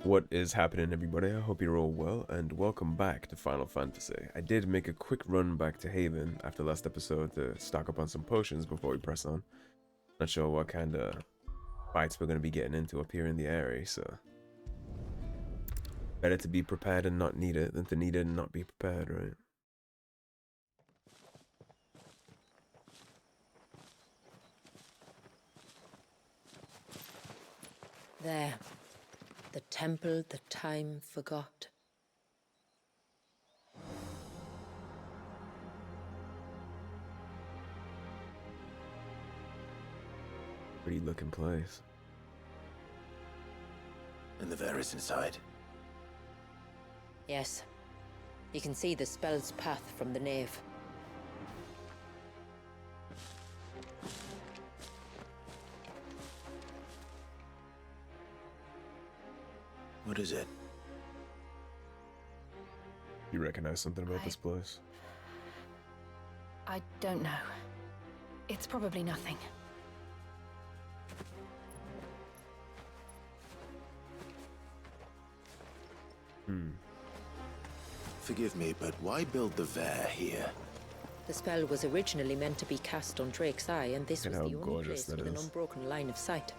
What is happening, everybody? I hope you're all well, and welcome back to Final Fantasy. I did make a quick run back to Haven after last episode to stock up on some potions before we press on. Not sure what kind of fights we're going to be getting into up here in the area, so better to be prepared and not need it than to need it and not be prepared, right? There, the temple the time forgot. Pretty looking place. And the Vare is inside. Yes, you can see the spell's path from the nave. What is it? You recognize something about this place? I don't know. It's probably nothing. Forgive me, but why build the Vare here? The spell was originally meant to be cast on Drake's Eye, and this Look was at the how only gorgeous place that with an is. unbroken line of sight.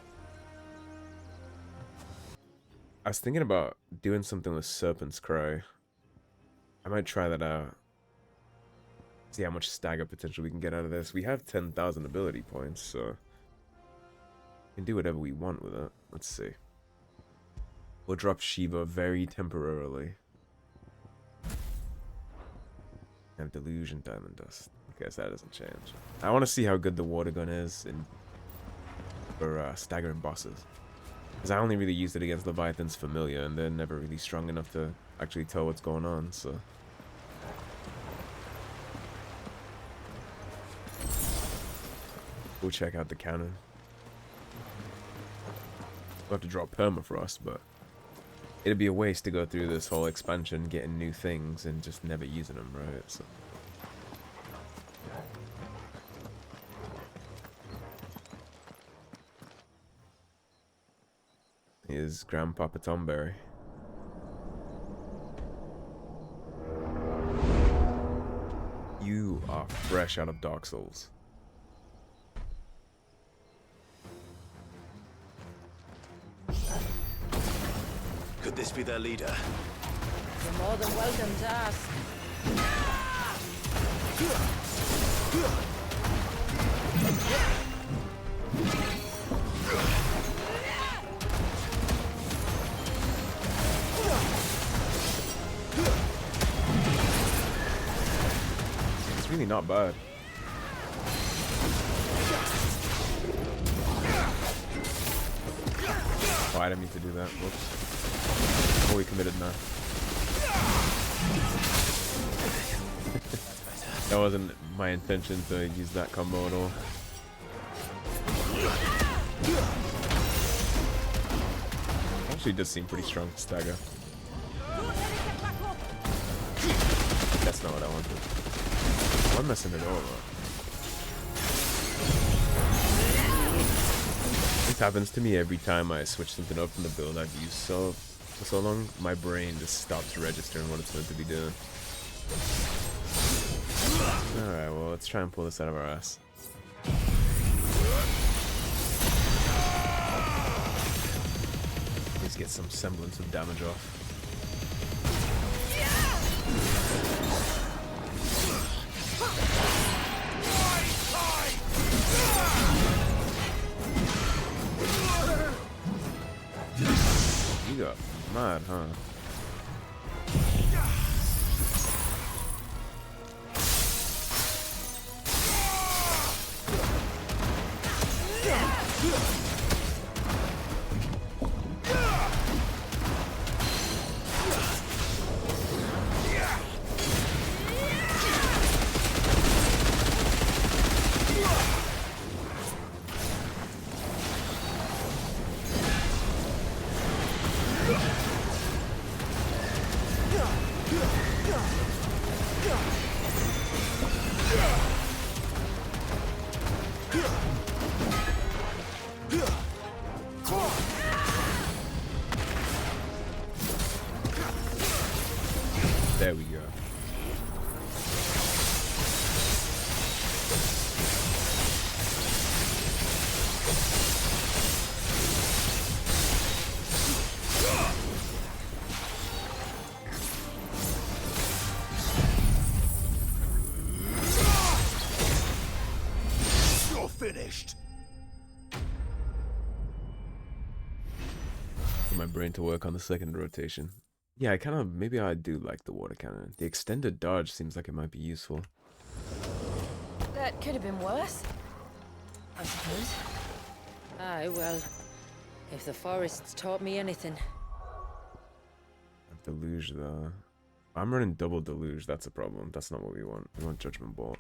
I was thinking about doing something with Serpent's Cry. I might try that out. See how much stagger potential we can get out of this. We have 10,000 ability points, so we can do whatever we want with it. Let's see. We'll drop Shiva very temporarily. Have Delusion, Diamond Dust. I guess that doesn't change. I want to see how good the water gun is for staggering bosses. Because I only really used it against Leviathan's Familiar, and they're never really strong enough to actually tell what's going on, so... We'll check out the cannon. We'll have to drop Permafrost, but... it'd be a waste to go through this whole expansion, getting new things, and just never using them, right? So... Here's Grandpapa Tomberry. You are fresh out of Dark Souls. Could this be their leader? You're more than welcome to ask. It's really not bad. Oh, I didn't mean to do that. Whoops. Oh, we committed now. That wasn't my intention to use that combo at all. Actually, does seem pretty strong to stagger. That's not what I wanted. I'm messing it all up. This happens to me every time I switch something up from the build I've used for so long. My brain just stops registering what it's meant to be doing. Alright, well, let's try and pull this out of our ass. Let's get some semblance of damage off. You got mad, huh? There we go. You're finished. For my brain to work on the second rotation. Yeah, maybe I do like the water cannon. The extended dodge seems like it might be useful. That could have been worse, I suppose. Aye, well, if the forests taught me anything. Deluge though. I'm running double deluge, that's a problem. That's not what we want. We want judgment bolt.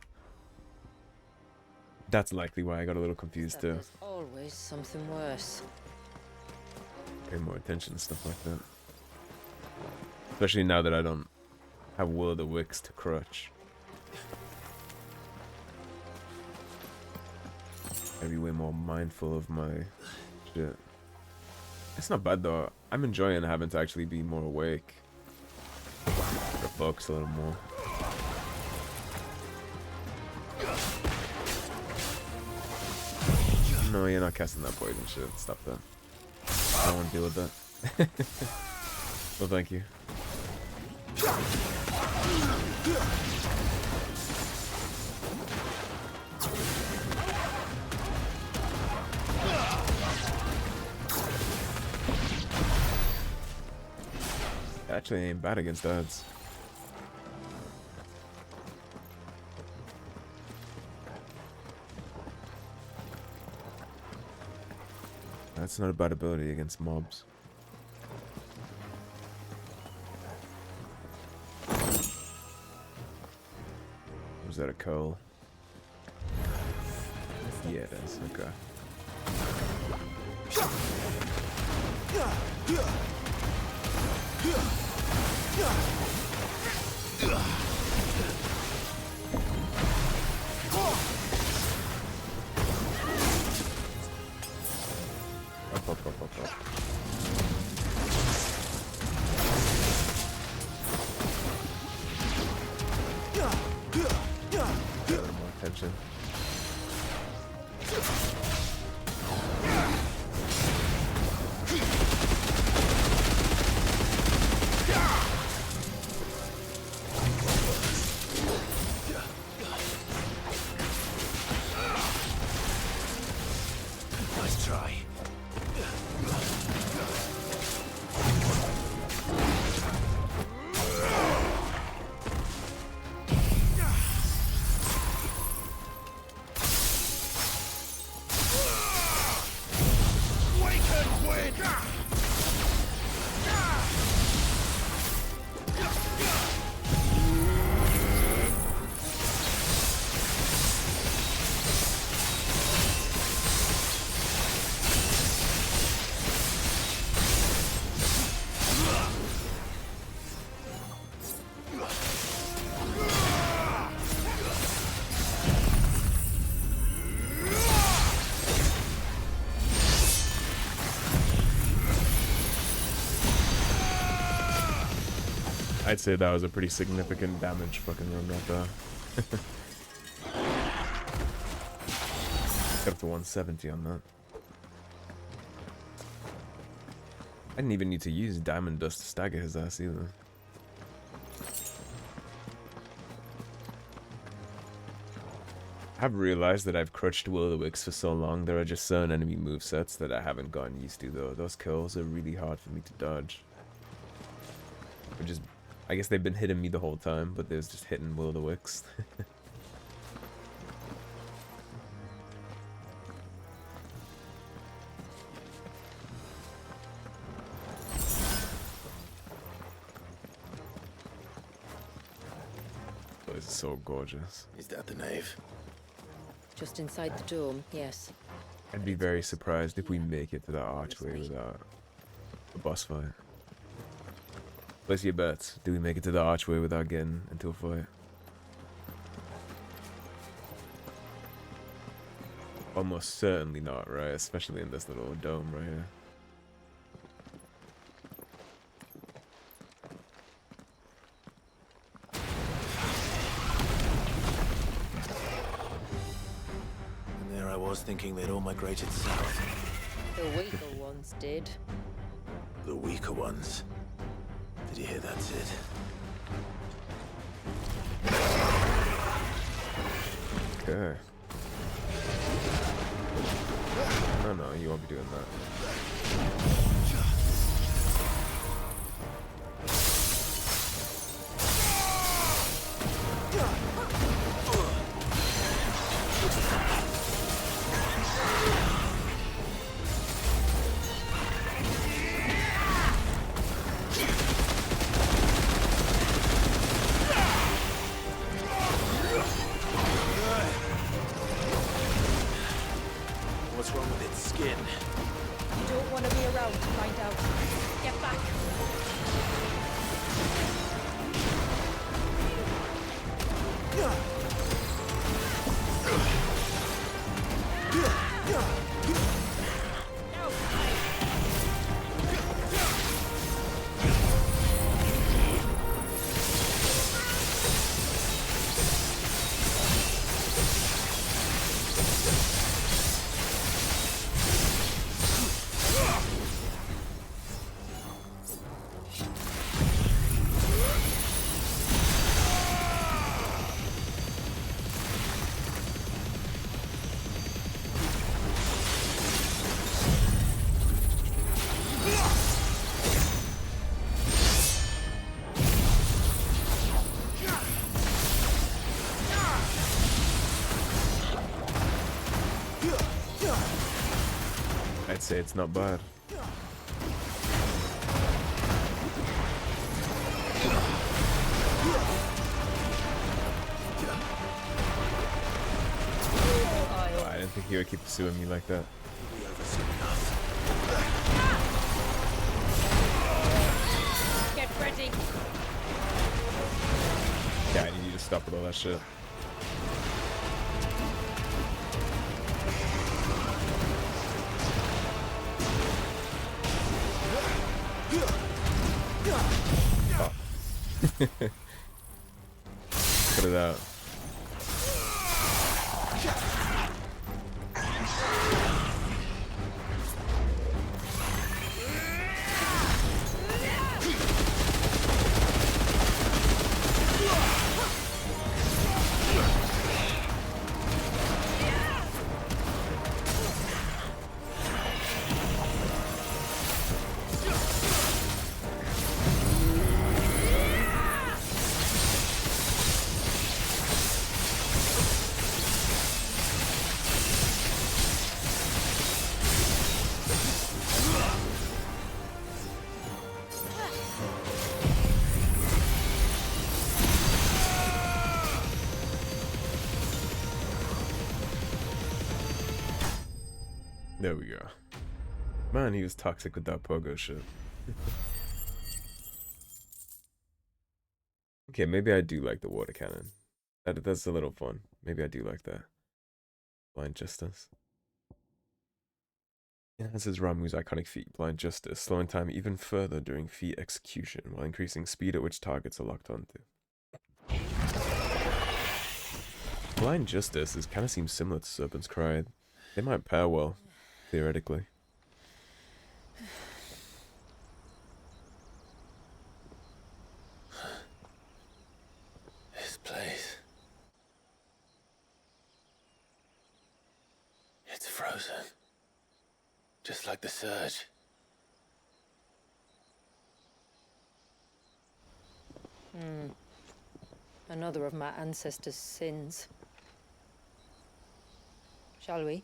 That's likely why I got a little confused too. There's always something worse. Pay more attention to stuff like that. Especially now that I don't have Will of the Wicks to crutch. I'd be way more mindful of my shit. It's not bad though. I'm enjoying having to actually be more awake. Refocus a little more. No, you're not casting that poison shit. Stop that. I don't want to deal with that. Well, thank you. Actually ain't bad against odds. That's not a bad ability against mobs. Was that a coal? Yeah, it is. Okay. Up. A little more attention. Nice try. I'd say that was a pretty significant damage fucking run right there. Got up to 170 on that. I didn't even need to use diamond dust to stagger his ass either. I've realized that I've crutched Will-O-the-Wisps for so long, there are just certain enemy movesets that I haven't gotten used to though. Those kills are really hard for me to dodge. Which is, I guess they've been hitting me the whole time, but there's just hitting Will-O-the-Wisps. Oh, this is so gorgeous. Is that the nave? Just inside the dome, yes. I'd be very surprised if we make it to that archway without a boss fight. Place your bets. Do we make it to the archway without getting into a fight? Almost certainly not, right? Especially in this little dome right here. was thinking they'd all migrated south. The weaker ones did. The weaker ones. Did you hear that, Sid? Okay. No, you won't be doing that. What's wrong with its skin? You don't want to be around to find out. Get back. I'd say it's not bad. Oh, I didn't think he would keep pursuing me like that. We overseen enough. Get ready. Yeah, I need you to stop with all that shit. Put it out. There we go. Man, he was toxic with that pogo shit. Okay, maybe I do like the water cannon. That's a little fun. Maybe I do like that. Blind Justice. Enhances Ramu's iconic feat, Blind Justice, slowing time even further during feat execution, while increasing speed at which targets are locked onto. Blind Justice kind of seems similar to Serpent's Cry. They might pair well, theoretically. This place. It's frozen. Just like the surge. Another of my ancestors' sins. Shall we?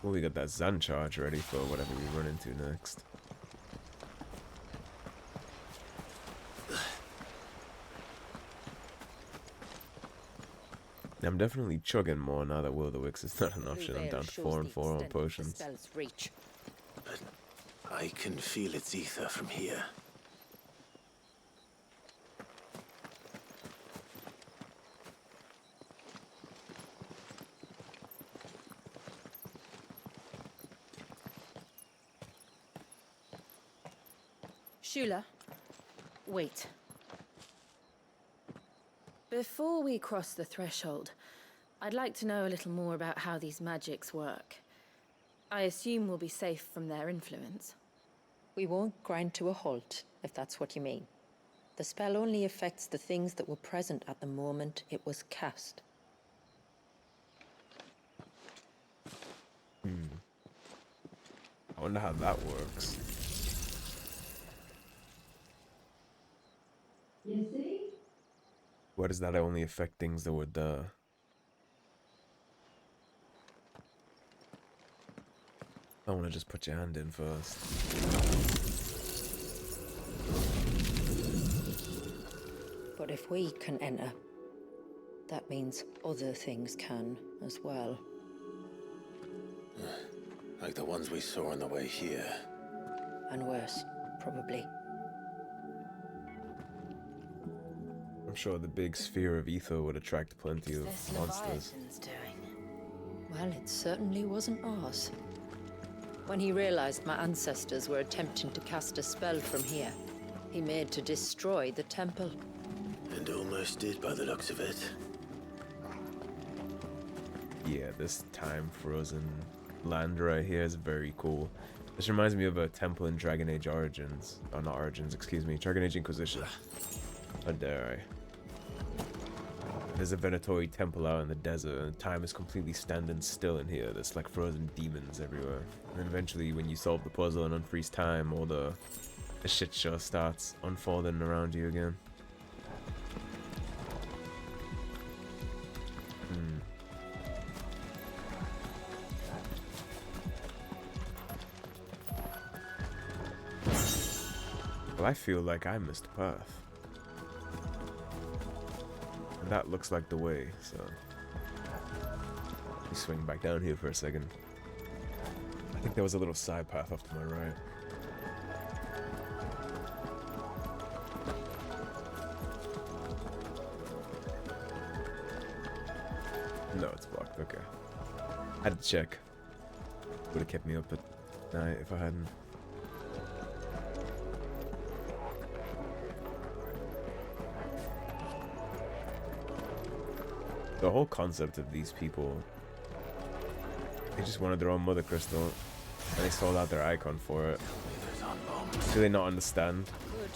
Well, we got that Zan charge ready for whatever we run into next. I'm definitely chugging more now that Will o' the Wisps is not an option. I'm down to 4 and 4 on potions. Spell's reach. But I can feel its ether from here. Shula, wait. Before we cross the threshold, I'd like to know a little more about how these magics work. I assume we'll be safe from their influence. We won't grind to a halt, if that's what you mean. The spell only affects the things that were present at the moment it was cast. I wonder how that works. You see? Why does that only affect things that were there? I want to just put your hand in first. But if we can enter, that means other things can as well. Like the ones we saw on the way here. And worse, probably. I'm sure the big sphere of ether would attract plenty of This monsters. Leviathan's doing. Well, it certainly wasn't ours. When he realized my ancestors were attempting to cast a spell from here, he made to destroy the temple. And almost did by the looks of it. Yeah, this time frozen land right here is very cool. This reminds me of a temple in Dragon Age Origins. Oh, not Origins, excuse me. Dragon Age Inquisition. How dare I? There's a Venatori temple out in the desert, and time is completely standing still in here. There's like frozen demons everywhere. And then eventually, when you solve the puzzle and unfreeze time, all the shit show starts unfolding around you again. Well, I feel like I missed a path. And that looks like the way, so... Let me swing back down here for a second. I think there was a little side path off to my right. No, it's blocked, okay. Had to check. Would have kept me up at night if I hadn't. The whole concept of these people, they just wanted their own mother crystal, and they sold out their icon for it. Do they not understand Good,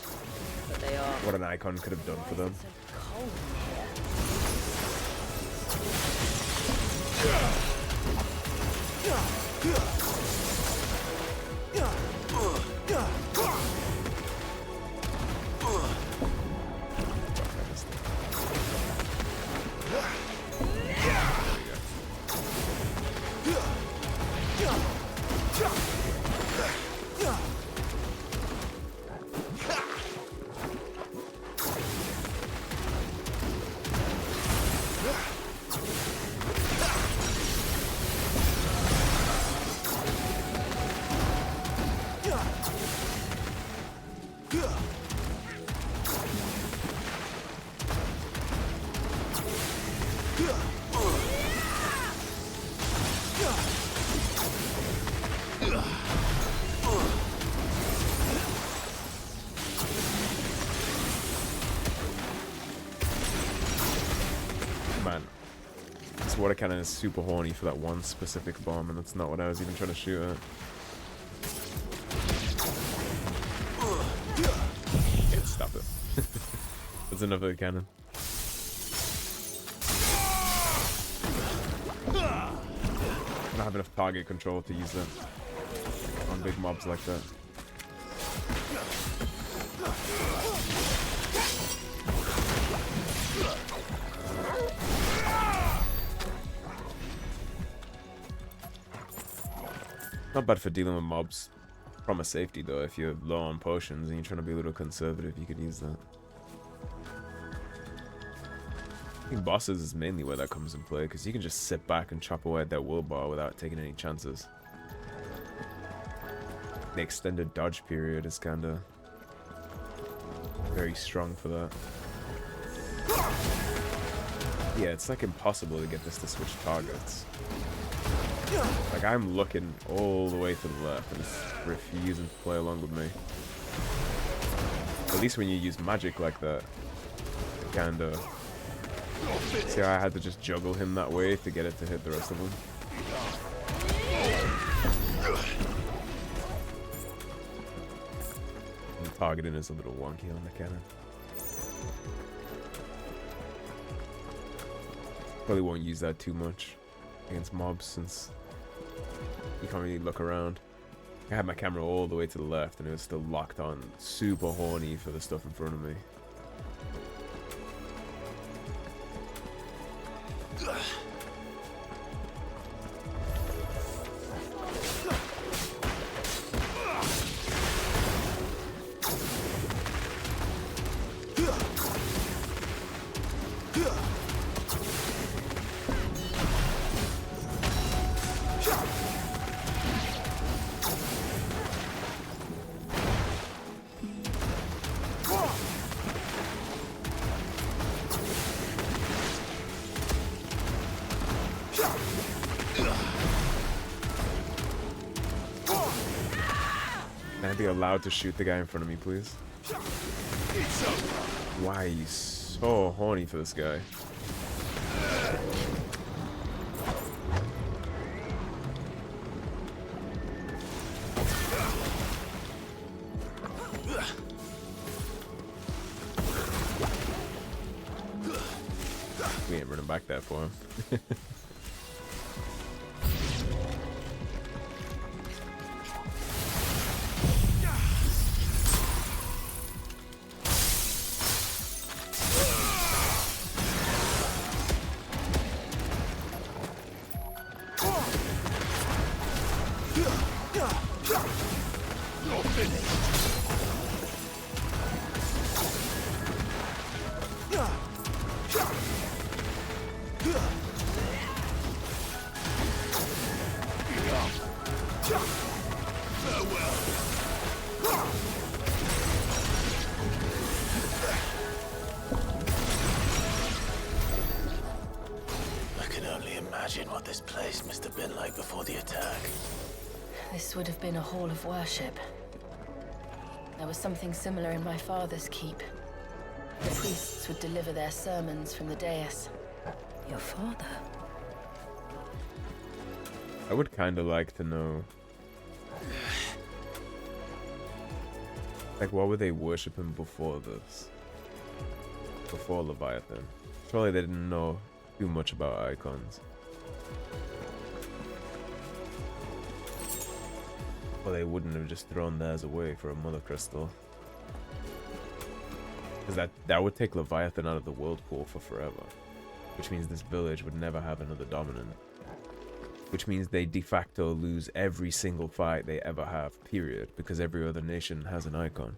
but they are. what an icon could have done for them? So cold in here. Man, this water cannon is super horny for that one specific bomb, and that's not what I was even trying to shoot at. Stop it. That's enough of the cannon. I don't have enough target control to use that on big mobs like that. Not bad for dealing with mobs from a safety though. If you're low on potions and you're trying to be a little conservative, you could use that. I think bosses is mainly where that comes in play, because you can just sit back and chop away at that will bar without taking any chances. The extended dodge period is kinda very strong for that. Yeah, it's like impossible to get this to switch targets. Like, I'm looking all the way to the left and it's refusing to play along with me. At least when you use magic like that, it kinda... See how I had to just juggle him that way to get it to hit the rest of them? And the targeting is a little wonky on the cannon. Probably won't use that too much against mobs since you can't really look around. I had my camera all the way to the left and it was still locked on, super horny for the stuff in front of me. Can I be allowed to shoot the guy in front of me, please? Why are you so horny for this guy? We ain't running back that far. This would have been a hall of worship. There was something similar in my father's keep. The priests would deliver their sermons from the dais. Your father? I would kind of like to know, like, what were they worshipping before this? Before Leviathan? Surely they didn't know too much about Eikons. Or they wouldn't have just thrown theirs away for a mother crystal. Because that would take Leviathan out of the world pool for forever. Which means this village would never have another dominant. Which means they de facto lose every single fight they ever have, period. Because every other nation has an icon.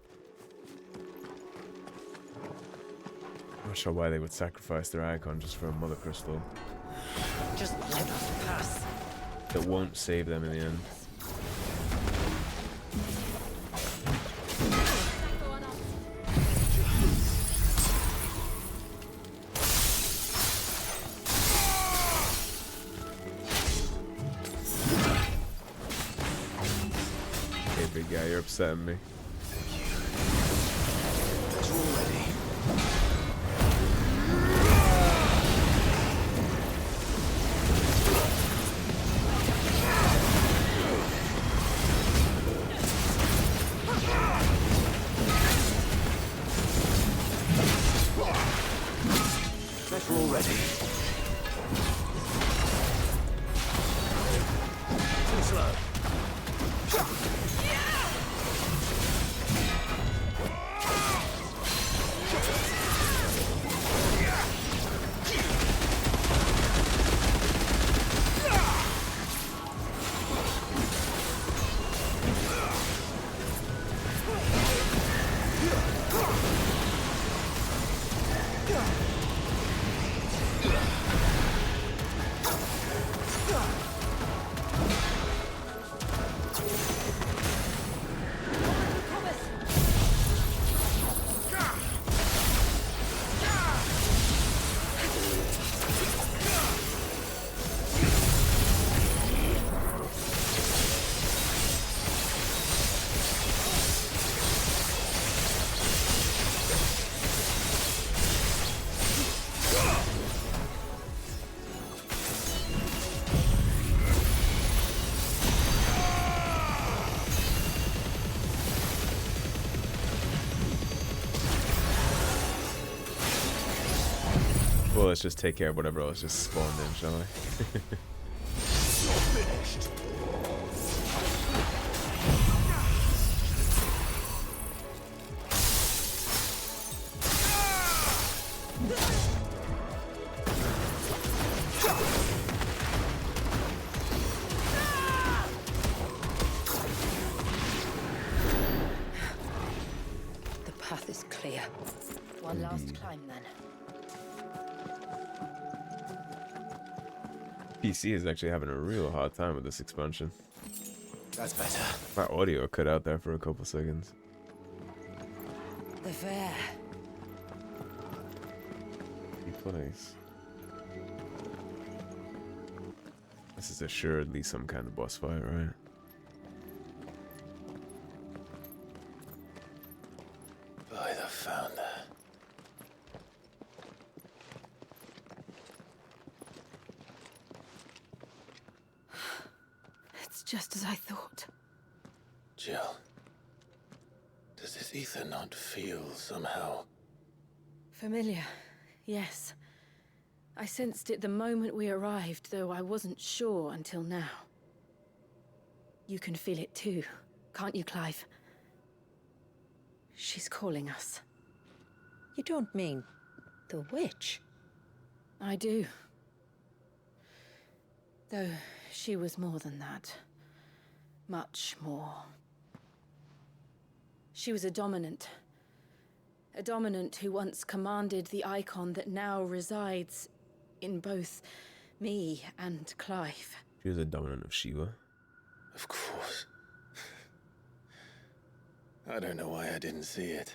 I'm not sure why they would sacrifice their icon just for a mother crystal. Just let us pass. That won't save them in the end. Big guy, you're upsetting me. That's all ready. That's all ready. Too slow. Well, let's just take care of whatever else just spawned in, shall we? Finished. The path is clear. One last climb then. PC is actually having a real hard time with this expansion. That's better. My audio cut out there for a couple seconds. The Vare. Good place. This is assuredly some kind of boss fight, right? By the founder. It's just as I thought. Jill. Does this ether not feel somehow? Familiar, yes. I sensed it the moment we arrived, though I wasn't sure until now. You can feel it too, can't you, Clive? She's calling us. You don't mean the witch? I do. Though she was more than that. Much more. She was a dominant. A dominant who once commanded the Eikon that now resides in both me and Clive. She was a dominant of Shiva. Of course. I don't know why I didn't see it.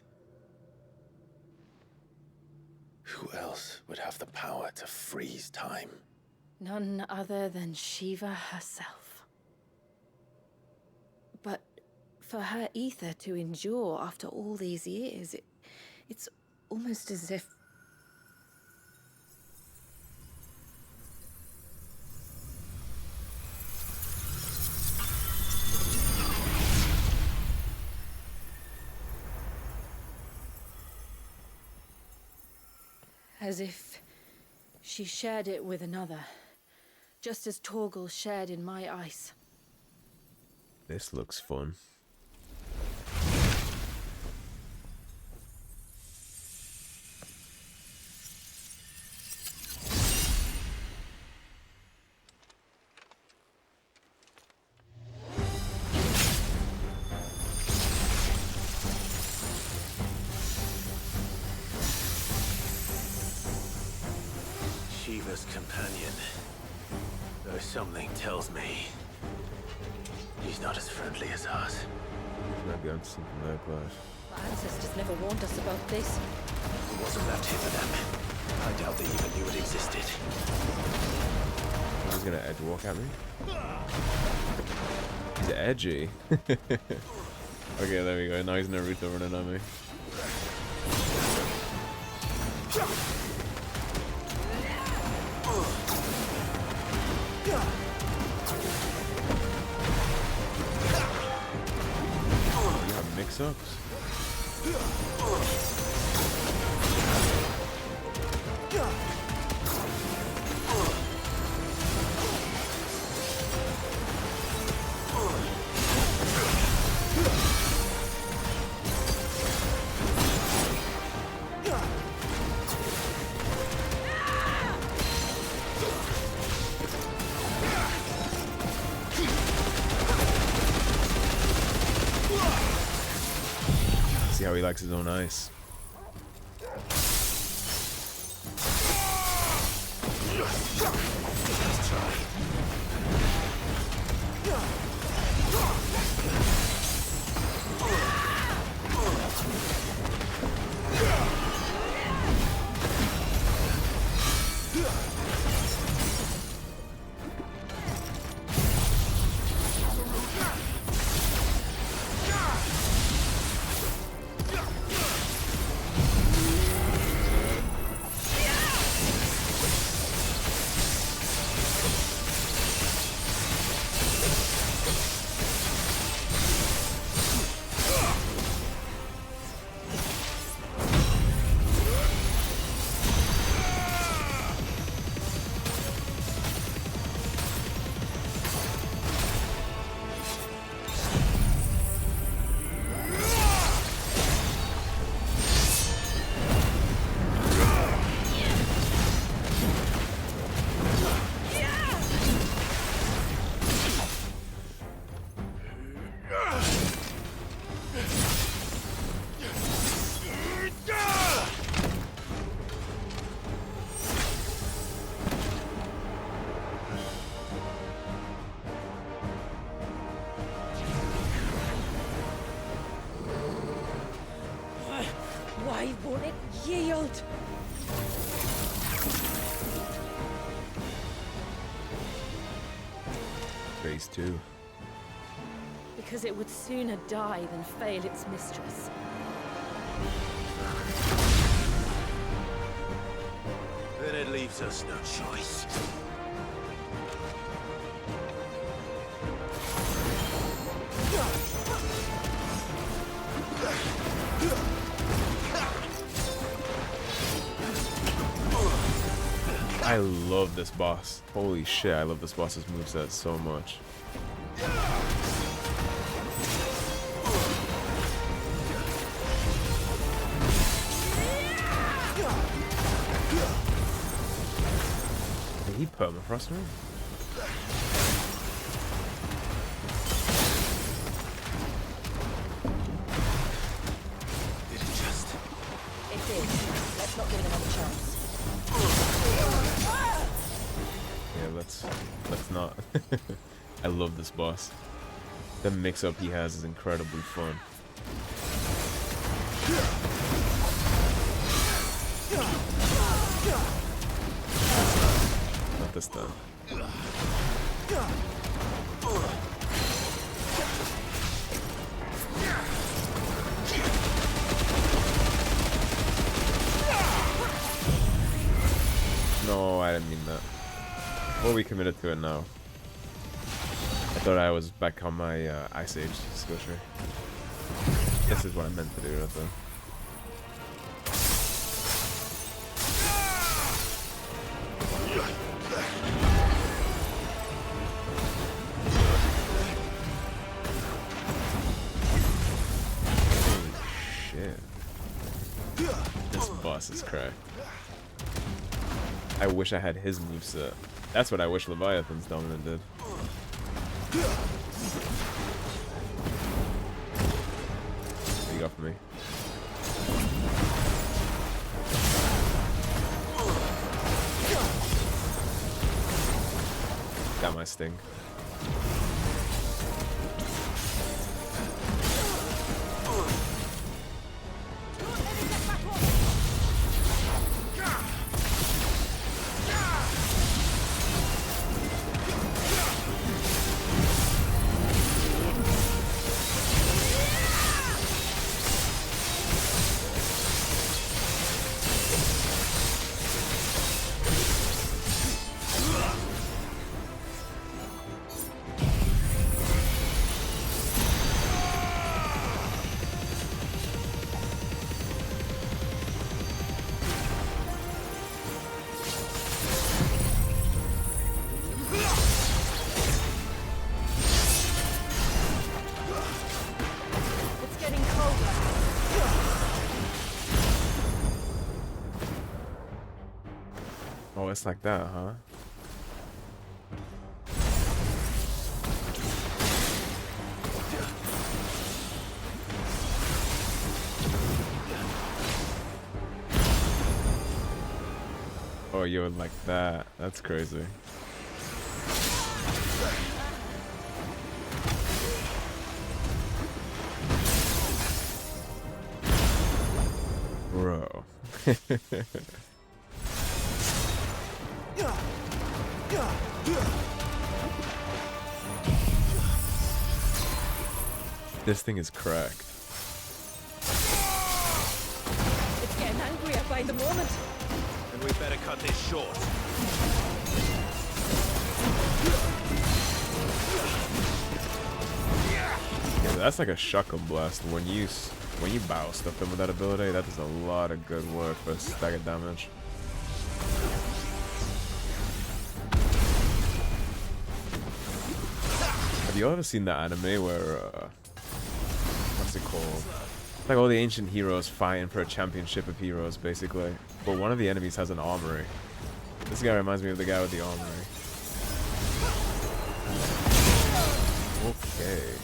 Who else would have the power to freeze time? None other than Shiva herself. But for her ether to endure after all these years, it's almost as if... As if she shared it with another, just as Torgal shared in my ice. This looks fun. Shiva's companion. Though something tells me he's not as friendly as us. Might be onto something there, Clive. My ancestors never warned us about this. It wasn't left here for them. I doubt they even knew it existed. He's gonna edge walk at me. He's edgy. Okay, there we go. Now he's Naruto running at me. You have mix-ups? See how he likes his own ice. these two. Because it would sooner die than fail its mistress. Then it leaves us no choice. I love this boss. Holy shit, I love this boss's moveset so much. Did he permafrost me? Did it just... It did. Let's not give it another chance. Yeah, let's not. I love this boss. The mix-up he has is incredibly fun. Not this time. No, I didn't mean that. Well, we committed to it now. I thought I was back on my Ice Age skill tree. This is what I meant to do right there. Holy shit. This boss is cracked. I wish I had his moveset. That's what I wish Leviathan's dominant did. What you got for me? Got my sting. Oh, it's like that, huh? Oh, you're like that. That's crazy. Bro. This thing is cracked. It's getting angrier by the moment. Then we better cut this short. Yeah, that's like a shotgun blast. When you bow stuff in with that ability, that does a lot of good work for stagger damage. Have you ever seen the anime where what's it called? It's like all the ancient heroes fighting for a championship of heroes, basically. But one of the enemies has an armory. This guy reminds me of the guy with the armory. Okay.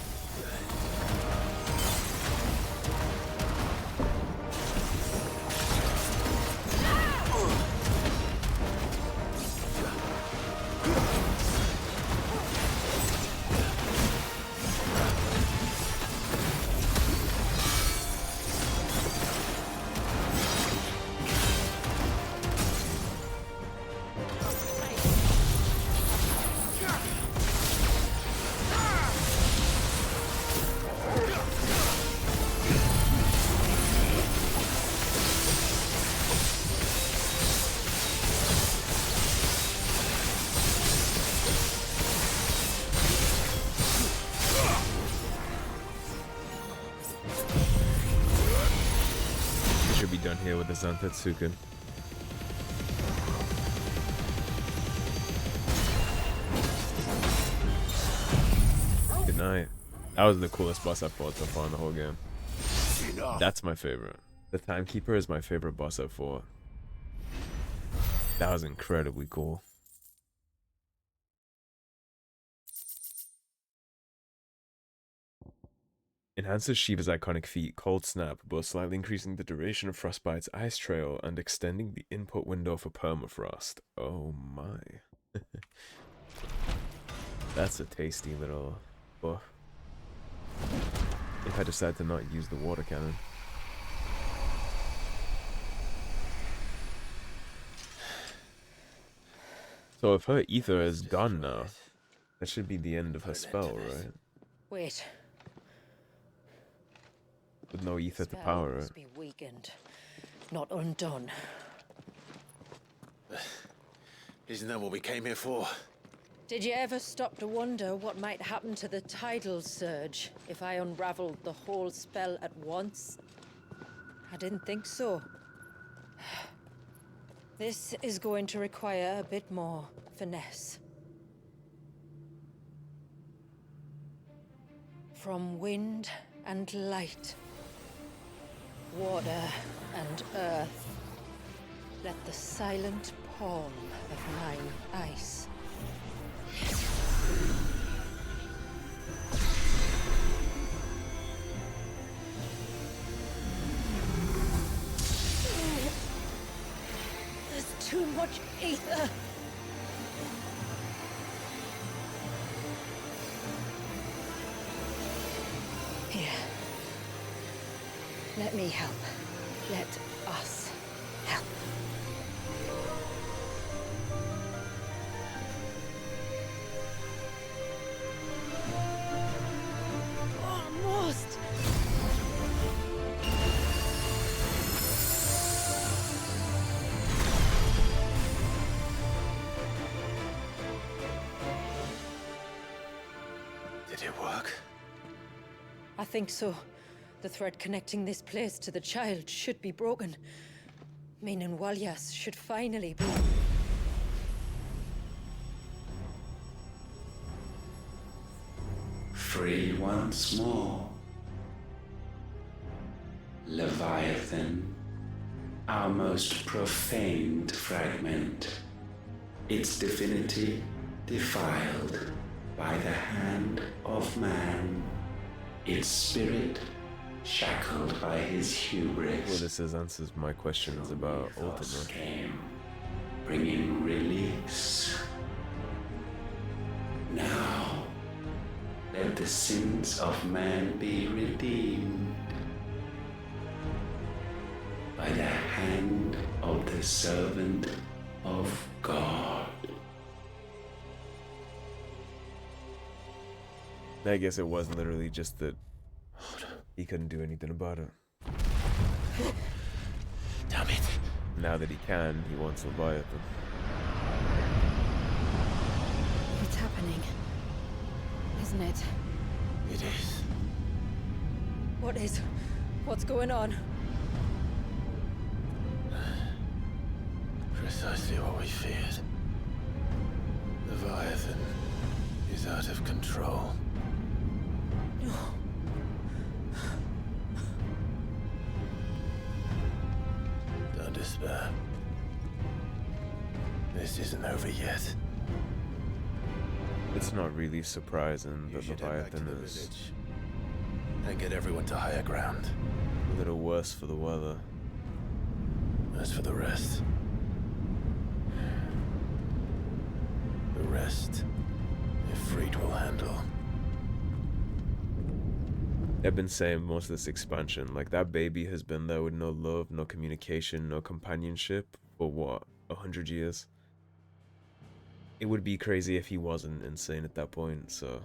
here with the Zantetsuken. Good night. That was the coolest boss I've fought so far in the whole game. That's my favorite. The Timekeeper is my favorite boss I've fought. That was incredibly cool. Enhances Shiva's iconic feat, Cold Snap, both slightly increasing the duration of Frostbite's ice trail and extending the input window for permafrost. Oh my. That's a tasty little buff. If I decide to not use the water cannon. So if her ether is gone now, that should be the end of her spell, right? Wait. With no ether to Spell power it. must be weakened, not undone. Isn't that what we came here for? Did you ever stop to wonder what might happen to the tidal surge if I unraveled the whole spell at once? I didn't think so. This is going to require a bit more finesse. From wind and light, water and earth, let the silent palm of mine ice. There's too much ether. Here. Let me help. Let us help. Almost. Did it work? I think so. The thread connecting this place to the child should be broken. Meaning Walyas should finally be... Free once more. Leviathan, our most profaned fragment, its divinity defiled by the hand of man, its spirit shackled by his hubris. Well, this answers my questions about Mythos Ultima. came, bringing release. Now, let the sins of man be redeemed by the hand of the servant of God. I guess it was literally just that he couldn't do anything about it. Damn it. Now that he can, he wants Leviathan. It's happening, isn't it? It is. What is? What's going on? Precisely what we feared. Leviathan is out of control. No. Don't despair. This isn't over yet. It's not really surprising You that should head back to Leviathan the is village and get everyone to higher ground. a little worse for the weather. As for the rest, Ifrit will handle. I've been saying most of this expansion, like that baby has been there with no love, no communication, no companionship for what, 100 years? It would be crazy if he wasn't insane at that point, so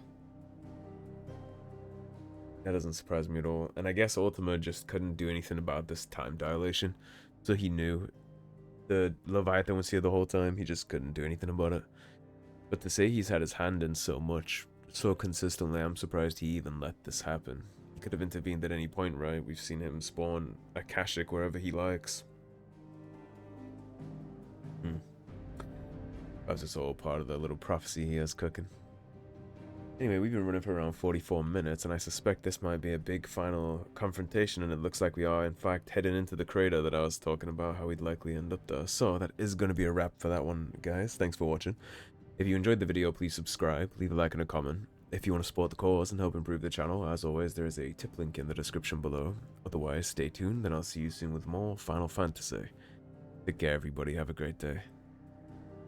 that doesn't surprise me at all. And I guess Ultima just couldn't do anything about this time dilation, so he knew the Leviathan was here the whole time, he just couldn't do anything about it. But to say he's had his hand in so much, so consistently, I'm surprised he even let this happen. He could have intervened at any point, right? We've seen him spawn Akashic wherever he likes. That's just all part of the little prophecy he has cooking. Anyway, we've been running for around 44 minutes, and I suspect this might be a big final confrontation, and it looks like we are, in fact, heading into the crater that I was talking about, how we'd likely end up there. So that is going to be a wrap for that one, guys. Thanks for watching. If you enjoyed the video, please subscribe, leave a like and a comment. If you want to support the cause and help improve the channel, as always, there is a tip link in the description below. Otherwise, stay tuned, and I'll see you soon with more Final Fantasy. Take care, everybody. Have a great day.